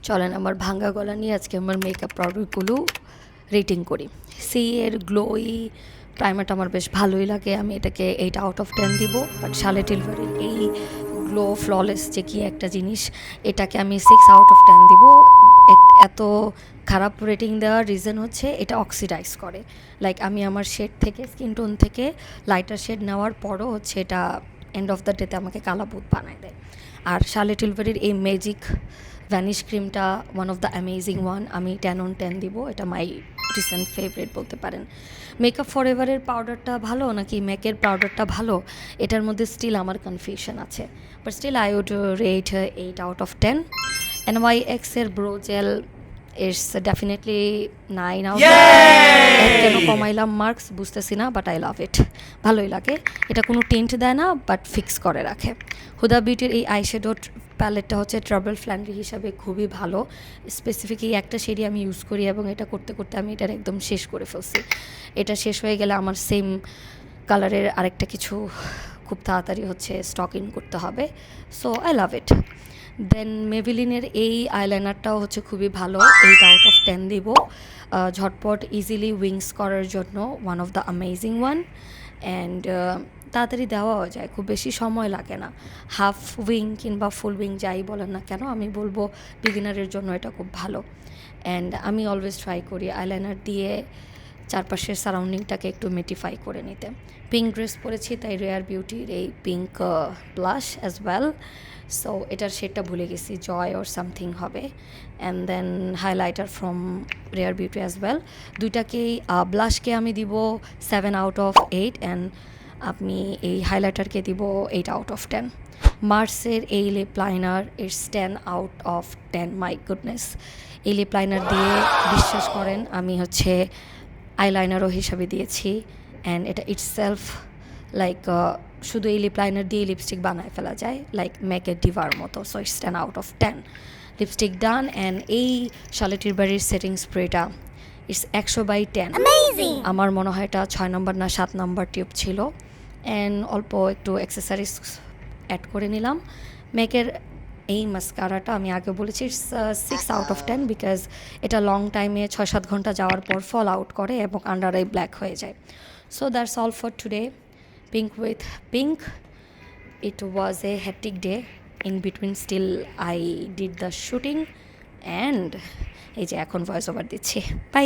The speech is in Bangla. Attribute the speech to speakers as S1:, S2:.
S1: চলেন আমার ভাঙ্গা গলা নিয়ে আজকে আমার মেকআপ প্রোডাক্টগুলো রেটিং করি। সি এর গ্লোই প্রাইমারটা আমার বেশ ভালোই লাগে, আমি এটাকে 8/10 দিব। বাট শার্লট টিলবারের এই গ্লো ফ্ললেস যে কি একটা জিনিস, এটাকে আমি 6/10 দিব। এত খারাপ রেটিং দেওয়ার রিজন হচ্ছে এটা অক্সিডাইজ করে। লাইক আমি আমার শেড থেকে, স্কিন টোন থেকে লাইটার শেড নেওয়ার পরও হচ্ছে এটা এন্ড অফ দ্য ডেতে আমাকে কালাবুত বানায় দেয়। আর শার্লট টিলবারের এই ম্যাজিক ভ্যানিশ ক্রিমটা one of the amazing one, আমি 10/10 দিব। এটা মাই রিসেন্ট ফেভারিট বলতে পারেন। মেকআপ ফরএভারের পাউডারটা ভালো নাকি ম্যাকের পাউডারটা ভালো, এটার মধ্যে স্টিল আমার কনফিউশন আছে। But still I would rate 8/10। NYX এর ব্রো জেল ইটস ডেফিনেটলি 9/10। কেন কমাইলাম মার্কস বুঝতেছি না, বাট আই লাভ ইট, ভালোই লাগে। এটা কোনো টিন্ট দেয় না, বাট ফিক্স করে রাখে। হুদা বিউটির এই আইশ্যাডো প্যালেটটা হচ্ছে ট্রাভেল ফ্ল্যান্ডারি হিসাবে খুবই ভালো। স্পেসিফিক এই একটা শেডই আমি ইউজ করি এবং এটা করতে করতে আমি এটার একদম শেষ করে ফেলছি। এটা শেষ হয়ে গেলে আমার সেম কালারের আরেকটা কিছু খুব তাড়াতাড়ি হচ্ছে স্টক ইন করতে হবে। সো আই লাভ ইট। দেন মেভিলিনের এই আইলাইনারটাও হচ্ছে খুবই ভালো, 8/10 দিব। ঝটপট ইজিলি উইংস করার জন্য one of the amazing one. And তাড়াতাড়ি দেওয়াও যায়, খুব বেশি সময় লাগে না। হাফ উইং কিংবা ফুল উইং যাই বলেন না কেন, আমি বলবো বিগিনারের জন্য এটা খুব ভালো। অ্যান্ড আমি অলওয়েজ ট্রাই করি আইলাইনার দিয়ে চারপাশের সারাউন্ডিংটাকে একটু মেটিফাই করে নিতে। পিঙ্ক ড্রেস পরেছি, তাই রেয়ার বিউটির এই pink blush as well. So এটার শেডটা ভুলে গেছি, জয় ওর সামথিং হবে। And then highlighter from rare beauty as well. দুইটাকেই ব্লাশকে আমি দিব 7/8 অ্যান্ড আমি এই হাইলাইটারকে দিব 8/10। মার্সের এই lip liner it's 10/10। My goodness, এই লিপ লাইনার দিয়ে বিশ্বাস করেন আমি হচ্ছে আইলাইনারও হিসাবে দিয়েছি। অ্যান্ড এটা ইটসেলফ লাইক শুধু এই লিপ লাইনার দিয়ে লিপস্টিক বানায় ফেলা যায়, লাইক ম্যাকের ডিভার মতো। So it's 10/10। Lipstick done. And এই শার্লট টিলবারের সেটিং স্প্রেটা ইটস 100/10। আমার মনে হয় এটা 6 নম্বর না 7 নম্বর টিউব ছিল। অ্যান্ড অল্প একটু অ্যাক্সেসারিজ অ্যাড করে নিলাম। ম্যাকের এই মাস্কারাটা আমি আগে বলেছি 6/10 বিকজ এটা লং টাইমে 6-7 ঘন্টা যাওয়ার পর ফল আউট করে এবং আন্ডার আই ব্ল্যাক হয়ে যায়। So that's all for today. Pink with pink, it was a hattrick day. In between still I did the shooting and এই যে এখন ভয়েস ওভার দিচ্ছি। বাই।